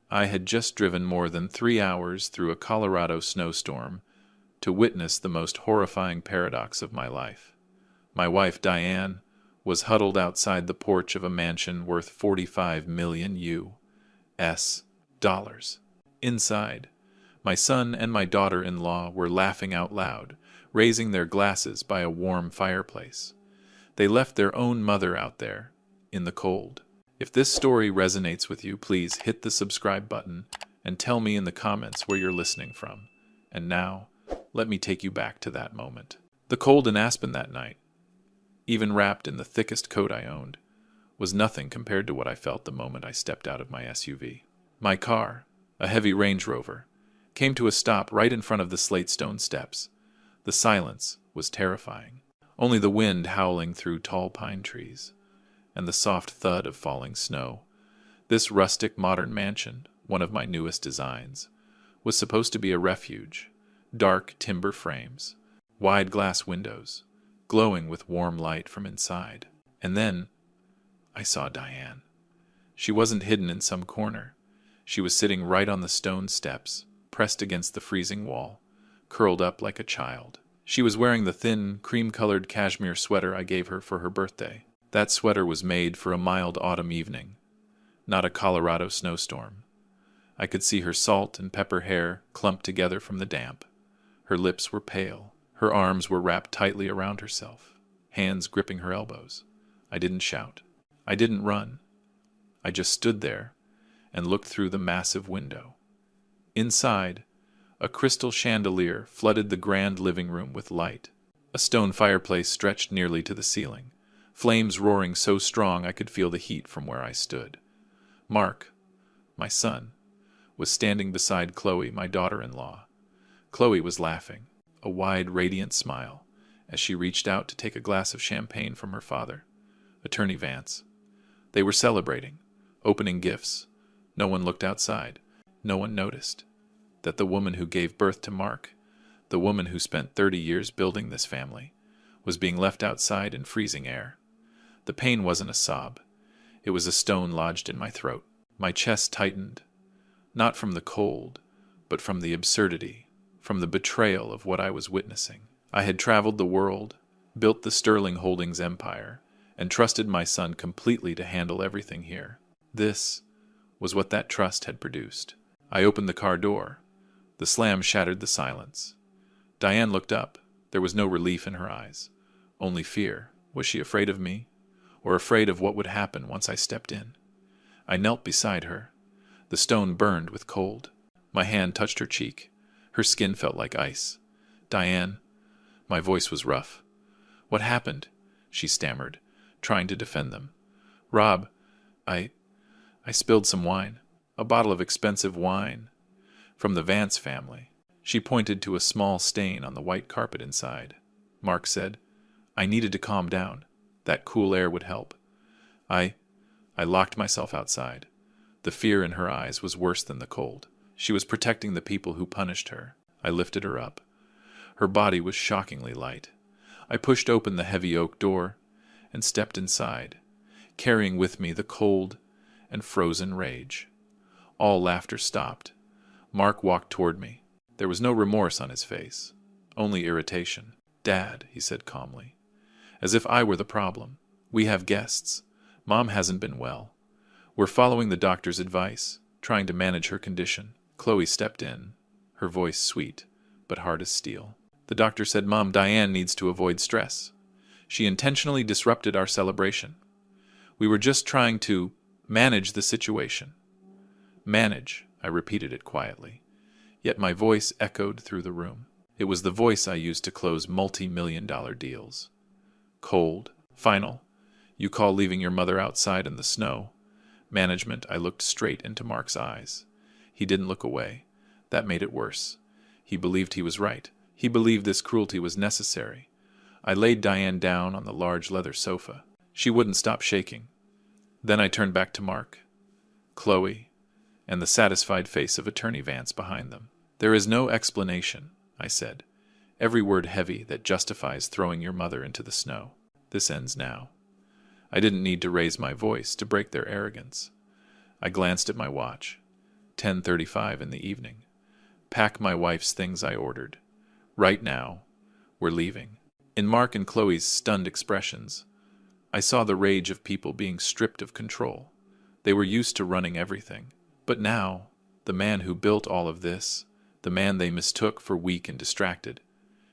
I had just driven more than 3 hours through a Colorado snowstorm to witness the most horrifying paradox of my life. My wife, Diane, was huddled outside the porch of a mansion worth 45 million U.S. dollars. Inside, my son and my daughter-in-law were laughing out loud, raising their glasses by a warm fireplace. They left their own mother out there, in the cold. If this story resonates with you, please hit the subscribe button and tell me in the comments where you're listening from. And now, let me take you back to that moment. The cold in Aspen that night, even wrapped in the thickest coat I owned, was nothing compared to what I felt the moment I stepped out of my SUV. My car, a heavy Range Rover, came to a stop right in front of the slate stone steps. The silence was terrifying, only the wind howling through tall pine trees, and the soft thud of falling snow. This rustic modern mansion, one of my newest designs, was supposed to be a refuge. Dark timber frames, wide glass windows, glowing with warm light from inside. And then I saw Diane. She wasn't hidden in some corner. She was sitting right on the stone steps, pressed against the freezing wall, curled up like a child. She was wearing the thin, cream-colored cashmere sweater I gave her for her birthday. That sweater was made for a mild autumn evening, not a Colorado snowstorm. I could see her salt and pepper hair clumped together from the damp. Her lips were pale. Her arms were wrapped tightly around herself, hands gripping her elbows. I didn't shout. I didn't run. I just stood there and looked through the massive window. Inside, a crystal chandelier flooded the grand living room with light. A stone fireplace stretched nearly to the ceiling, flames roaring so strong I could feel the heat from where I stood. Mark, my son, was standing beside Chloe, my daughter-in-law. Chloe was laughing, a wide, radiant smile, as she reached out to take a glass of champagne from her father, Attorney Vance. They were celebrating, opening gifts. No one looked outside. No one noticed that the woman who gave birth to Mark, the woman who spent 30 years building this family, was being left outside in freezing air. The pain wasn't a sob. It was a stone lodged in my throat. My chest tightened, not from the cold, but from the absurdity, from the betrayal of what I was witnessing. I had traveled the world, built the Sterling Holdings empire, and trusted my son completely to handle everything here. This was what that trust had produced. I opened the car door. The slam shattered the silence. Diane looked up. There was no relief in her eyes, only fear. Was she afraid of me, or afraid of what would happen once I stepped in? I knelt beside her. The stone burned with cold. My hand touched her cheek. Her skin felt like ice. "Diane," my voice was rough. "What happened?" she stammered, trying to defend them. "Rob, I spilled some wine, a bottle of expensive wine, from the Vance family." She pointed to a small stain on the white carpet inside. Mark said, "I needed to calm down. That cool air would help." I locked myself outside. The fear in her eyes was worse than the cold. She was protecting the people who punished her. I lifted her up. Her body was shockingly light. I pushed open the heavy oak door and stepped inside, carrying with me the cold and frozen rage. All laughter stopped. Mark walked toward me. There was no remorse on his face, only irritation. "Dad," he said calmly, as if I were the problem. "We have guests. Mom hasn't been well. We're following the doctor's advice, trying to manage her condition." Chloe stepped in, her voice sweet, but hard as steel. "The doctor said Mom, Diane needs to avoid stress. She intentionally disrupted our celebration. We were just trying to manage the situation." "Manage," I repeated it quietly, yet my voice echoed through the room. It was the voice I used to close multi-million-dollar deals. Cold, final. You call leaving your mother outside in the snow. Management. I looked straight into Mark's eyes. He didn't look away. That made it worse. He believed he was right. He believed this cruelty was necessary. I laid Diane down on the large leather sofa. She wouldn't stop shaking. Then I turned back to Mark, Chloe, and the satisfied face of Attorney Vance behind them. "There is no explanation," I said, every word heavy, "that justifies throwing your mother into the snow. This ends now." I didn't need to raise my voice to break their arrogance. I glanced at my watch. 10:35 in the evening. Pack my wife's things, I ordered. Right now. We're leaving. In Mark and Chloe's stunned expressions, I saw the rage of people being stripped of control. They were used to running everything. But now, the man who built all of this, the man they mistook for weak and distracted,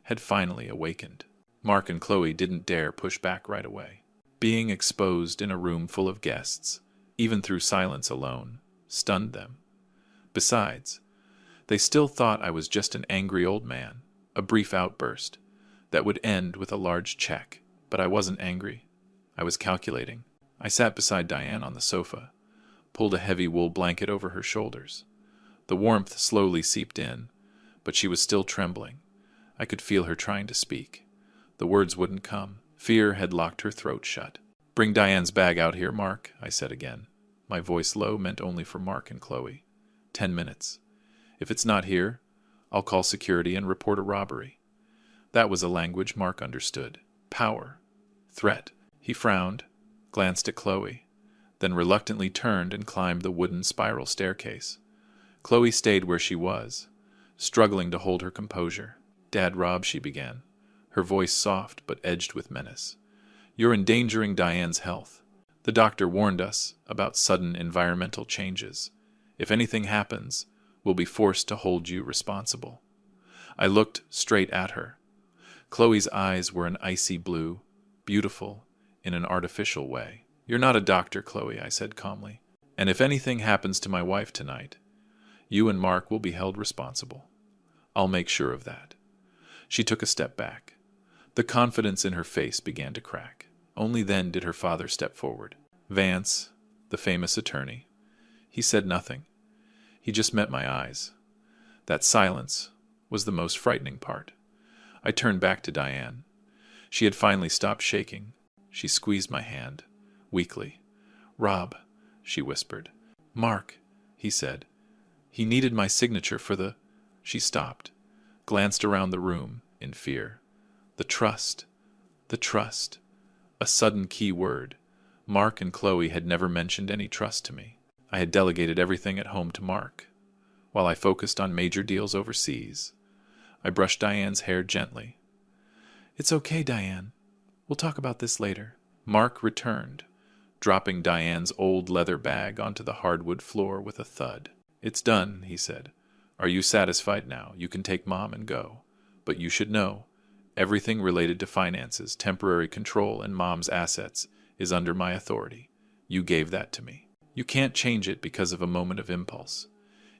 had finally awakened. Mark and Chloe didn't dare push back right away. Being exposed in a room full of guests, even through silence alone, stunned them. Besides, they still thought I was just an angry old man, a brief outburst that would end with a large check. But I wasn't angry. I was calculating. I sat beside Diane on the sofa, pulled a heavy wool blanket over her shoulders. The warmth slowly seeped in, but she was still trembling. I could feel her trying to speak. The words wouldn't come. Fear had locked her throat shut. "Bring Diane's bag out here, Mark," I said again. My voice low, meant only for Mark and Chloe. 10 minutes. If it's not here, I'll call security and report a robbery. That was a language Mark understood. Power. Threat. He frowned, glanced at Chloe, then reluctantly turned and climbed the wooden spiral staircase. Chloe stayed where she was, struggling to hold her composure. "Dad, Rob," she began, her voice soft but edged with menace. "You're endangering Diane's health. The doctor warned us about sudden environmental changes. If anything happens, we'll be forced to hold you responsible." I looked straight at her. Chloe's eyes were an icy blue, beautiful in an artificial way. "You're not a doctor, Chloe," I said calmly. "And if anything happens to my wife tonight, you and Mark will be held responsible. I'll make sure of that." She took a step back. The confidence in her face began to crack. Only then did her father step forward. Vance, the famous attorney. He said nothing. He just met my eyes. That silence was the most frightening part. I turned back to Diane. She had finally stopped shaking. She squeezed my hand, weakly. "Rob," she whispered. "Mark," he said. "He needed my signature for the—" She stopped, glanced around the room in fear. The trust. A sudden key word. Mark and Chloe had never mentioned any trust to me. I had delegated everything at home to Mark, while I focused on major deals overseas. I brushed Diane's hair gently. "It's okay, Diane. We'll talk about this later." Mark returned, dropping Diane's old leather bag onto the hardwood floor with a thud. "It's done," he said. "Are you satisfied now? You can take Mom and go. But you should know, everything related to finances, temporary control, and Mom's assets is under my authority. You gave that to me. You can't change it because of a moment of impulse."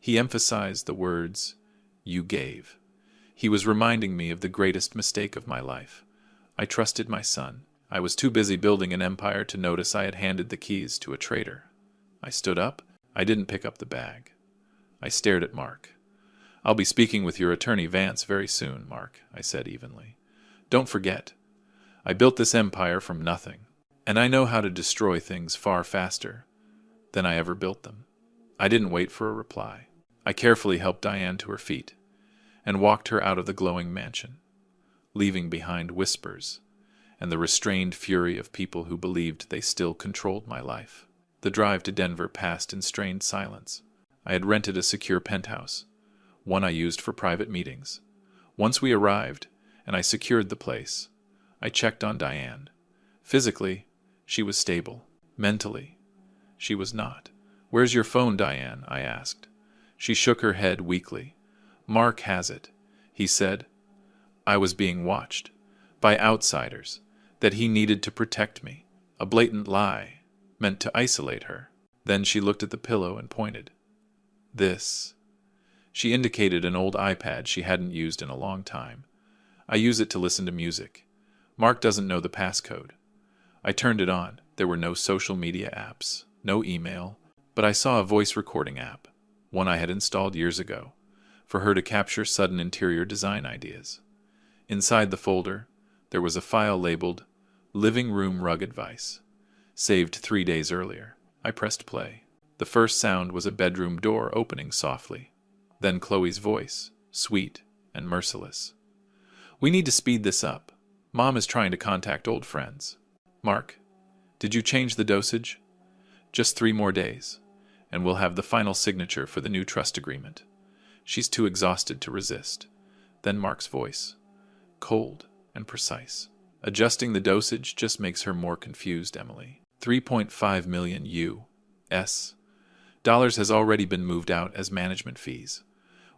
He emphasized the words, "you gave." He was reminding me of the greatest mistake of my life. I trusted my son. I was too busy building an empire to notice I had handed the keys to a traitor. I stood up. I didn't pick up the bag. I stared at Mark. "I'll be speaking with your attorney Vance very soon, Mark," I said evenly. "Don't forget, I built this empire from nothing, and I know how to destroy things far faster than I ever built them." I didn't wait for a reply. I carefully helped Diane to her feet and walked her out of the glowing mansion, leaving behind whispers and the restrained fury of people who believed they still controlled my life. The drive to Denver passed in strained silence. I had rented a secure penthouse, one I used for private meetings. Once we arrived, and I secured the place, I checked on Diane. Physically, she was stable. Mentally, she was not. "Where's your phone, Diane?" I asked. She shook her head weakly. "Mark has it," he said. I was being watched. By outsiders. That he needed to protect me. A blatant lie, meant to isolate her. Then she looked at the pillow and pointed. "This." She indicated an old iPad she hadn't used in a long time. "I use it to listen to music. Mark doesn't know the passcode." I turned it on. There were no social media apps, no email, but I saw a voice recording app, one I had installed years ago, for her to capture sudden interior design ideas. Inside the folder, there was a file labeled Living Room Rug Advice, saved 3 days earlier. I pressed play. The first sound was a bedroom door opening softly. Then Chloe's voice, sweet and merciless. "We need to speed this up. Mom is trying to contact old friends. Mark, did you change the dosage? Just 3 more days, and we'll have the final signature for the new trust agreement. She's too exhausted to resist. Then Mark's voice, cold and precise. Adjusting the dosage just makes her more confused, Emily. 3.5 million U.S. dollars has already been moved out as management fees.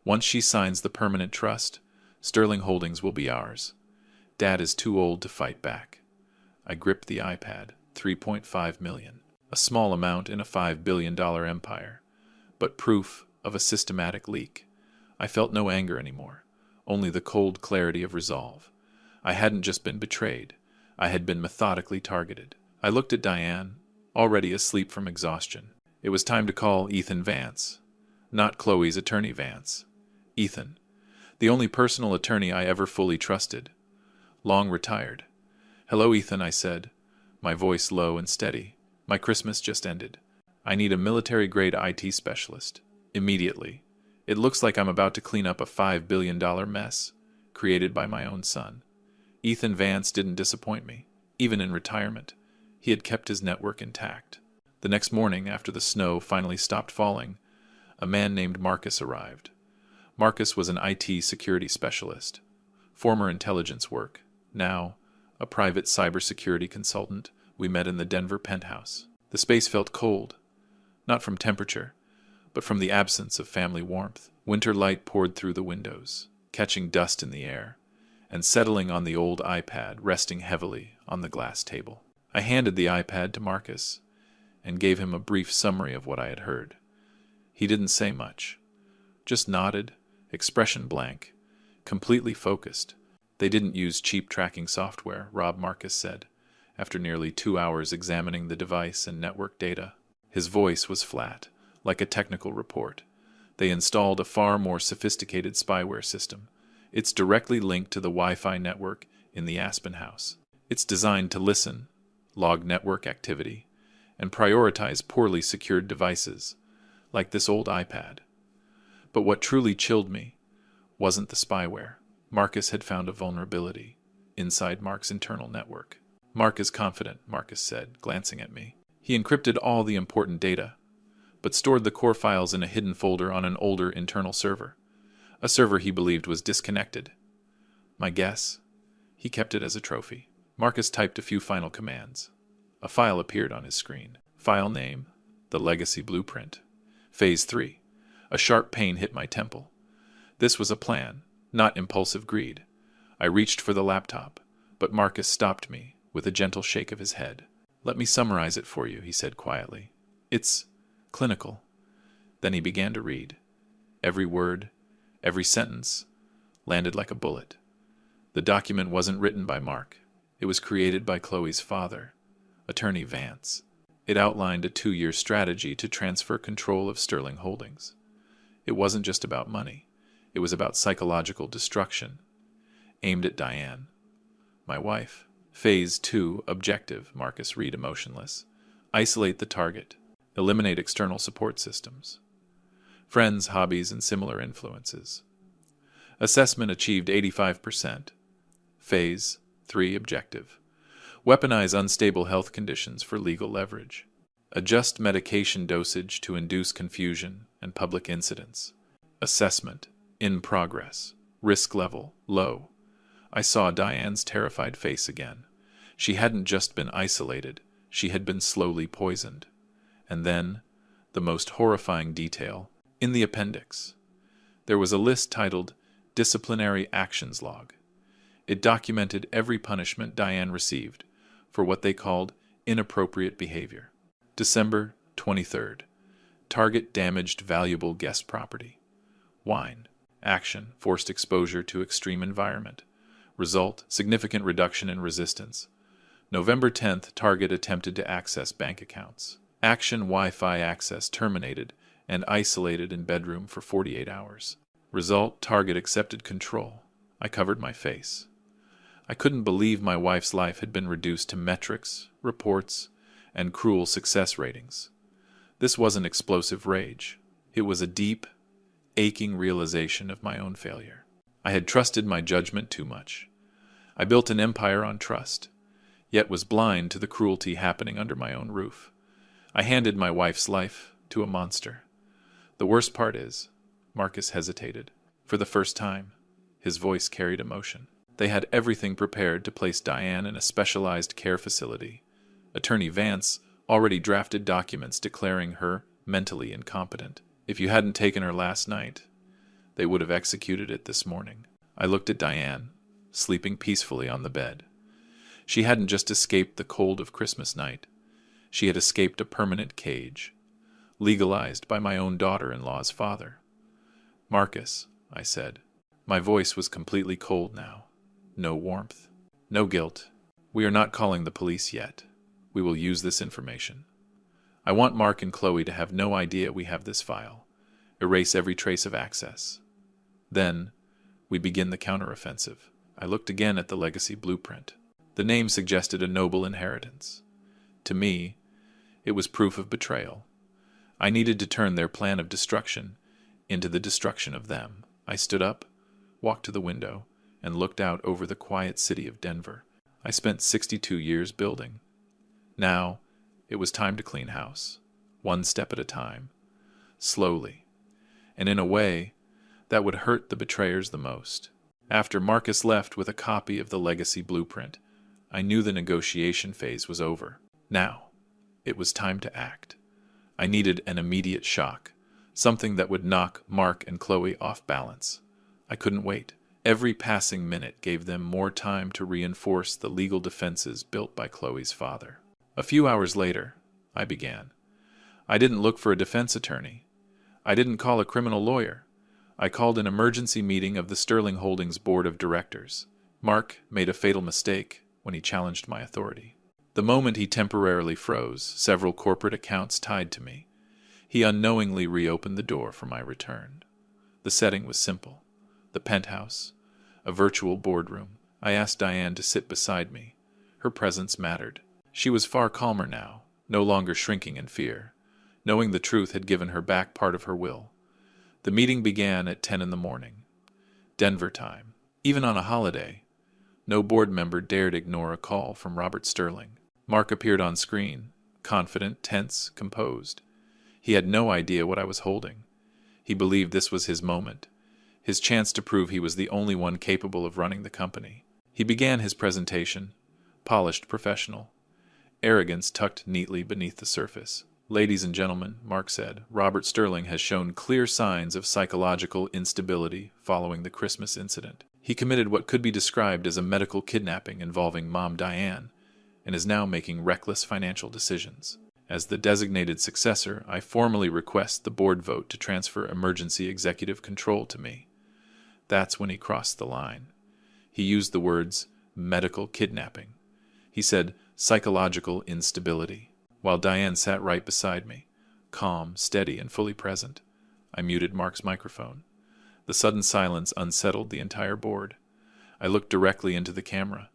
Once she signs the permanent trust, Sterling Holdings will be ours. Dad is too old to fight back. I gripped the iPad. 3.5 million. A small amount in a $5 billion empire, but proof of a systematic leak. I felt no anger anymore, only the cold clarity of resolve. I hadn't just been betrayed. I had been methodically targeted. I looked at Diane, already asleep from exhaustion. It was time to call Ethan Vance. Not Chloe's attorney Vance. Ethan. The only personal attorney I ever fully trusted. Long retired. "Hello, Ethan," I said, my voice low and steady. "My Christmas just ended. I need a military-grade IT specialist. Immediately. It looks like I'm about to clean up a $5 billion mess created by my own son." Ethan Vance didn't disappoint me. Even in retirement, he had kept his network intact. The next morning, after the snow finally stopped falling, a man named Marcus arrived. Marcus was an IT security specialist. Former intelligence work. Now, a private cybersecurity consultant. We met in the Denver penthouse. The space felt cold, not from temperature, but from the absence of family warmth. Winter light poured through the windows, catching dust in the air, and settling on the old iPad resting heavily on the glass table. I handed the iPad to Marcus and gave him a brief summary of what I had heard. He didn't say much, just nodded, expression blank, completely focused. "They didn't use cheap tracking software," Rob Marcus said, after nearly 2 hours examining the device and network data. His voice was flat, like a technical report. "They installed a far more sophisticated spyware system. It's directly linked to the Wi-Fi network in the Aspen house. It's designed to listen, log network activity, and prioritize poorly secured devices, like this old iPad." But what truly chilled me wasn't the spyware. Marcus had found a vulnerability inside Mark's internal network. "Mark is confident," Marcus said, glancing at me. "He encrypted all the important data, but stored the core files in a hidden folder on an older internal server, a server he believed was disconnected. My guess? He kept it as a trophy." Marcus typed a few final commands. A file appeared on his screen. File name, the legacy blueprint. Phase 3. A sharp pain hit my temple. This was a plan, not impulsive greed. I reached for the laptop, but Marcus stopped me with a gentle shake of his head. "Let me summarize it for you," he said quietly. "It's clinical." Then he began to read. Every word, every sentence, landed like a bullet. The document wasn't written by Mark. It was created by Chloe's father, Attorney Vance. It outlined a 2-year strategy to transfer control of Sterling Holdings. It wasn't just about money. It was about psychological destruction, aimed at Diane, my wife. Phase 2, objective, Marcus read emotionless. Isolate the target. Eliminate external support systems. Friends, hobbies, and similar influences. Assessment achieved 85%. Phase 3, objective. Weaponize unstable health conditions for legal leverage. Adjust medication dosage to induce confusion and public incidents. Assessment, in progress. Risk level, low. I saw Diane's terrified face again. She hadn't just been isolated, she had been slowly poisoned. And then, the most horrifying detail, in the appendix. There was a list titled Disciplinary Actions Log. It documented every punishment Diane received for what they called inappropriate behavior. December 23rd. Target damaged valuable guest property. Wine. Action, forced exposure to extreme environment. Result, significant reduction in resistance. November 10th, target attempted to access bank accounts. Action, Wi-Fi access terminated and isolated in bedroom for 48 hours. Result, target accepted control. I covered my face. I couldn't believe my wife's life had been reduced to metrics, reports, and cruel success ratings. This wasn't explosive rage. It was a deep, aching realization of my own failure. I had trusted my judgment too much. I built an empire on trust, yet was blind to the cruelty happening under my own roof. I handed my wife's life to a monster. The worst part is, Marcus hesitated. For the first time, his voice carried emotion. They had everything prepared to place Diane in a specialized care facility. Attorney Vance already drafted documents declaring her mentally incompetent. If you hadn't taken her last night, they would have executed it this morning. I looked at Diane, sleeping peacefully on the bed. She hadn't just escaped the cold of Christmas night. She had escaped a permanent cage, legalized by my own daughter-in-law's father. "Marcus," I said. My voice was completely cold now. No warmth. No guilt. "We are not calling the police yet. We will use this information. I want Mark and Chloe to have no idea we have this file. Erase every trace of access. Then, we begin the counteroffensive." I looked again at the legacy blueprint. The name suggested a noble inheritance. To me, it was proof of betrayal. I needed to turn their plan of destruction into the destruction of them. I stood up, walked to the window, and looked out over the quiet city of Denver. I spent 62 years building. Now, it was time to clean house, one step at a time, slowly, and in a way that would hurt the betrayers the most. After Marcus left with a copy of the legacy blueprint, I knew the negotiation phase was over. Now, it was time to act. I needed an immediate shock, something that would knock Mark and Chloe off balance. I couldn't wait. Every passing minute gave them more time to reinforce the legal defenses built by Chloe's father. A few hours later, I began. I didn't look for a defense attorney. I didn't call a criminal lawyer. I called an emergency meeting of the Sterling Holdings Board of Directors. Mark made a fatal mistake when he challenged my authority. The moment he temporarily froze several corporate accounts tied to me, he unknowingly reopened the door for my return. The setting was simple. The penthouse, a virtual boardroom. I asked Diane to sit beside me. Her presence mattered. She was far calmer now, no longer shrinking in fear. Knowing the truth had given her back part of her will. The meeting began at 10 in the morning. Denver time. Even on a holiday, no board member dared ignore a call from Robert Sterling. Mark appeared on screen, confident, tense, composed. He had no idea what I was holding. He believed this was his moment, his chance to prove he was the only one capable of running the company. He began his presentation, polished, professional, arrogance tucked neatly beneath the surface. "Ladies and gentlemen," Mark said, "Robert Sterling has shown clear signs of psychological instability following the Christmas incident. He committed what could be described as a medical kidnapping involving Mom Diane, and is now making reckless financial decisions. As the designated successor, I formally request the board vote to transfer emergency executive control to me." That's when he crossed the line. He used the words medical kidnapping. He said psychological instability. While Diane sat right beside me, calm, steady, and fully present, I muted Mark's microphone. The sudden silence unsettled the entire board. I looked directly into the camera.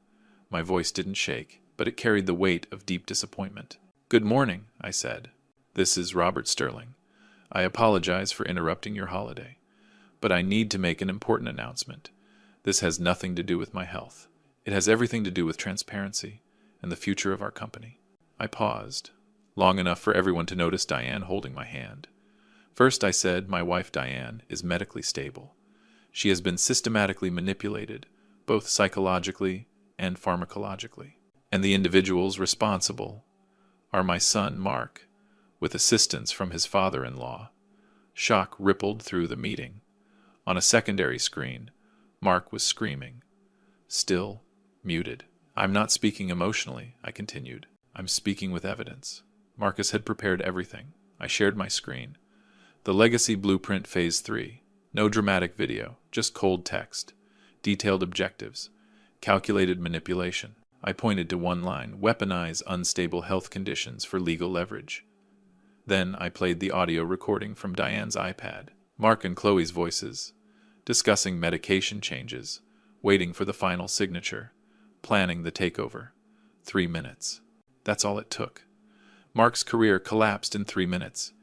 My voice didn't shake, but it carried the weight of deep disappointment. "Good morning," I said. "This is Robert Sterling. I apologize for interrupting your holiday, but I need to make an important announcement. This has nothing to do with my health. It has everything to do with transparency and the future of our company." I paused, long enough for everyone to notice Diane holding my hand. First I said my wife Diane is medically stable. She has been systematically manipulated, both psychologically and pharmacologically. And the individuals responsible are my son Mark, with assistance from his father-in-law. Shock rippled through the meeting. On a secondary screen, Mark was screaming. Still, muted. "I'm not speaking emotionally," I continued. "I'm speaking with evidence." Marcus had prepared everything. I shared my screen. The Legacy Blueprint Phase 3. No dramatic video, just cold text. Detailed objectives. Calculated manipulation. I pointed to one line: weaponize unstable health conditions for legal leverage. Then I played the audio recording from Diane's iPad. Mark and Chloe's voices, discussing medication changes, waiting for the final signature, planning the takeover. 3 minutes. That's all it took. Mark's career collapsed in 3 minutes.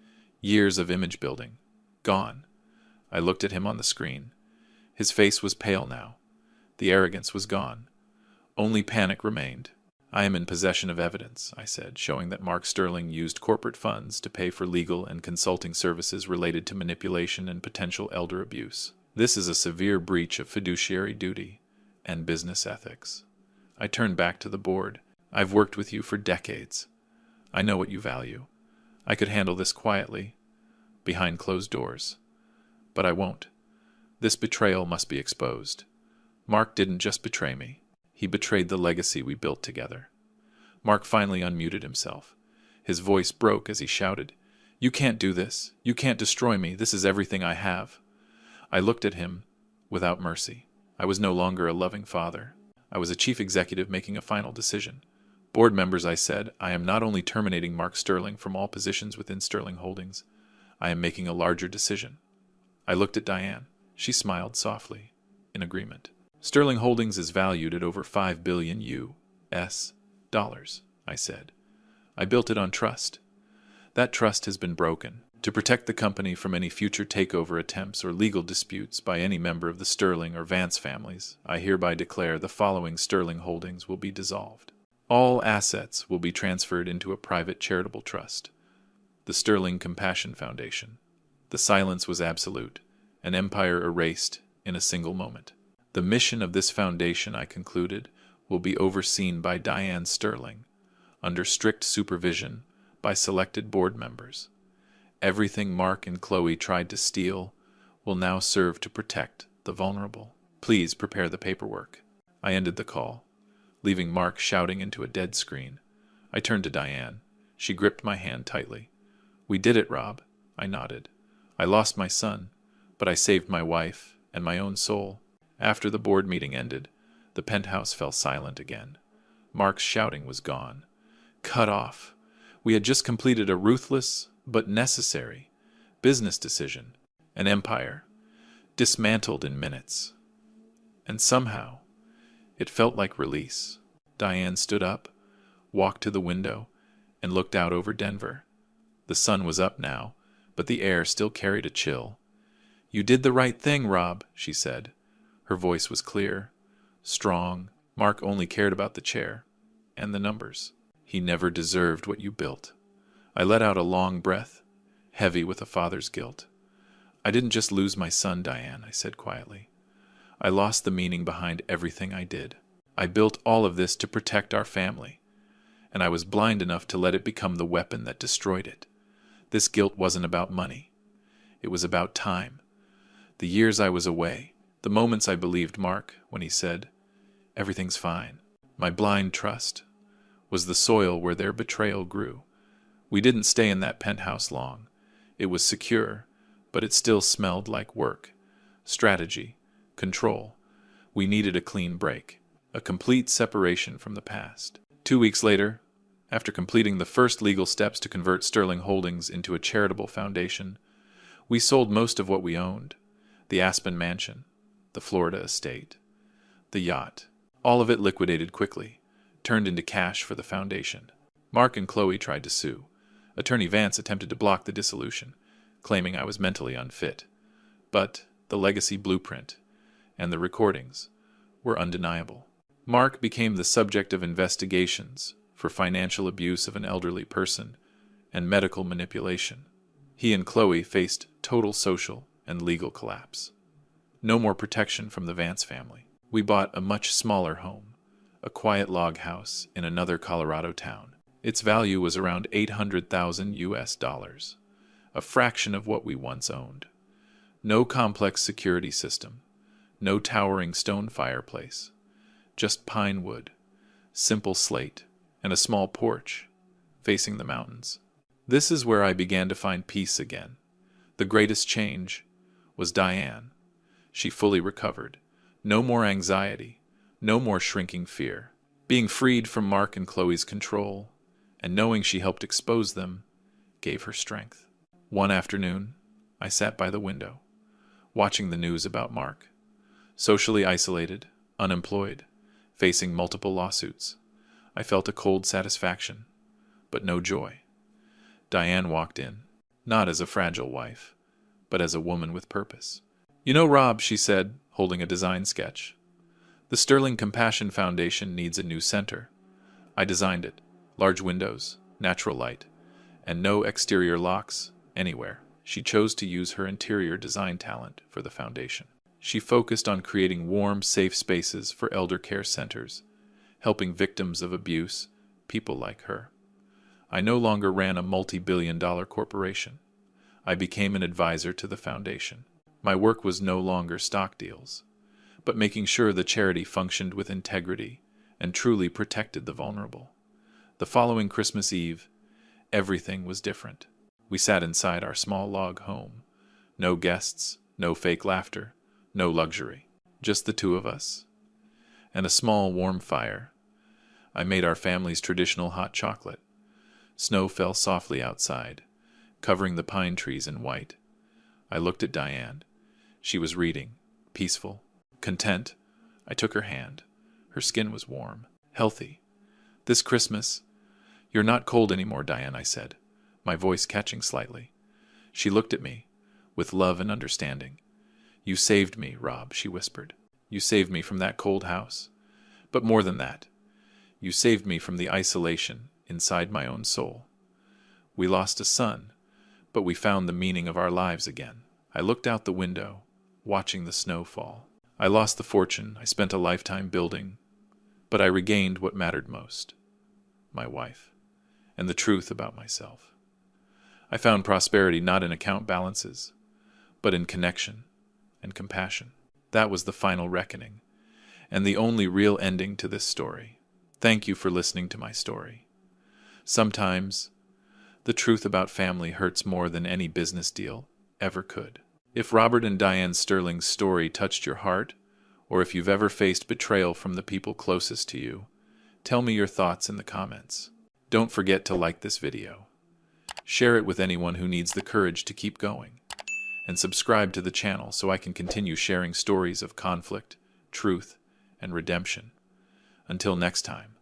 Years of image building. Gone. I looked at him on the screen. His face was pale now. The arrogance was gone. Only panic remained. I am in possession of evidence, I said, showing that Mark Sterling used corporate funds to pay for legal and consulting services related to manipulation and potential elder abuse. This is a severe breach of fiduciary duty and business ethics. I turned back to the board. I've worked with you for decades. I know what you value. I could handle this quietly, behind closed doors. But I won't. This betrayal must be exposed. Mark didn't just betray me. He betrayed the legacy we built together. Mark finally unmuted himself. His voice broke as he shouted, "You can't do this. You can't destroy me. This is everything I have." I looked at him without mercy. I was no longer a loving father. I was a chief executive making a final decision. "Board members," I said, "I am not only terminating Mark Sterling from all positions within Sterling Holdings, I am making a larger decision." I looked at Diane. She smiled softly, in agreement. "Sterling Holdings is valued at over $5 billion US dollars," I said. "I built it on trust. That trust has been broken. To protect the company from any future takeover attempts or legal disputes by any member of the Sterling or Vance families, I hereby declare the following Sterling Holdings will be dissolved. All assets will be transferred into a private charitable trust, the Sterling Compassion Foundation." The silence was absolute, an empire erased in a single moment. "The mission of this foundation," I concluded, "will be overseen by Diane Sterling, under strict supervision by selected board members. Everything Mark and Chloe tried to steal will now serve to protect the vulnerable. Please prepare the paperwork." I ended the call, leaving Mark shouting into a dead screen. I turned to Diane. She gripped my hand tightly. "We did it, Rob." I nodded. "I lost my son, but I saved my wife and my own soul." After the board meeting ended, the penthouse fell silent again. Mark's shouting was gone. Cut off. We had just completed a ruthless but necessary business decision, an empire, dismantled in minutes. And somehow, it felt like release. Diane stood up, walked to the window, and looked out over Denver. The sun was up now, but the air still carried a chill. "You did the right thing, Rob," she said. Her voice was clear, strong. "Mark only cared about the chair and the numbers. He never deserved what you built." I let out a long breath, heavy with a father's guilt. "I didn't just lose my son, Diane," I said quietly. "I lost the meaning behind everything I did. I built all of this to protect our family, and I was blind enough to let it become the weapon that destroyed it. This guilt wasn't about money. It was about time. The years I was away, the moments I believed Mark when he said, 'Everything's fine.' My blind trust was the soil where their betrayal grew. We didn't stay in that penthouse long. It was secure, but it still smelled like work, strategy, control. We needed a clean break, a complete separation from the past." 2 weeks later, after completing the first legal steps to convert Sterling Holdings into a charitable foundation, we sold most of what we owned: the Aspen Mansion, the Florida estate, the yacht. All of it liquidated quickly, turned into cash for the foundation. Mark and Chloe tried to sue. Attorney Vance attempted to block the dissolution, claiming I was mentally unfit. But the legacy blueprint and the recordings were undeniable. Mark became the subject of investigations for financial abuse of an elderly person and medical manipulation. He and Chloe faced total social and legal collapse. No more protection from the Vance family. We bought a much smaller home, a quiet log house in another Colorado town. Its value was around $800,000 US dollars, a fraction of what we once owned. No complex security system, no towering stone fireplace, just pine wood, simple slate, and a small porch facing the mountains. This is where I began to find peace again. The greatest change was Diane. She fully recovered. No more anxiety, no more shrinking fear. Being freed from Mark and Chloe's control, and knowing she helped expose them, gave her strength. One afternoon, I sat by the window, watching the news about Mark. Socially isolated, unemployed, facing multiple lawsuits. I felt a cold satisfaction, but no joy. Diane walked in, not as a fragile wife, but as a woman with purpose. "You know, Rob," she said, holding a design sketch, "the Sterling Compassion Foundation needs a new center. I designed it. Large windows, natural light, and no exterior locks anywhere. She chose to use her interior design talent for the foundation. She focused on creating warm, safe spaces for elder care centers, helping victims of abuse, people like her. I no longer ran a multi-billion-dollar corporation. I became an advisor to the foundation. My work was no longer stock deals, but making sure the charity functioned with integrity and truly protected the vulnerable. The following Christmas Eve, everything was different. We sat inside our small log home. No guests, no fake laughter, no luxury. Just the two of us. And a small warm fire. I made our family's traditional hot chocolate. Snow fell softly outside, covering the pine trees in white. I looked at Diane. She was reading, peaceful, content. I took her hand. Her skin was warm, healthy. This Christmas, "You're not cold anymore, Diane," I said, my voice catching slightly. She looked at me, with love and understanding. "You saved me, Rob," she whispered. "You saved me from that cold house. But more than that, you saved me from the isolation inside my own soul. We lost a son, but we found the meaning of our lives again." I looked out the window, watching the snow fall. I lost the fortune I spent a lifetime building, but I regained what mattered most: my wife, and the truth about myself. I found prosperity not in account balances, but in connection and compassion. That was the final reckoning, and the only real ending to this story. Thank you for listening to my story. Sometimes, the truth about family hurts more than any business deal ever could. If Robert and Diane Sterling's story touched your heart, or if you've ever faced betrayal from the people closest to you, tell me your thoughts in the comments. Don't forget to like this video. Share it with anyone who needs the courage to keep going. And subscribe to the channel so I can continue sharing stories of conflict, truth, and redemption. Until next time.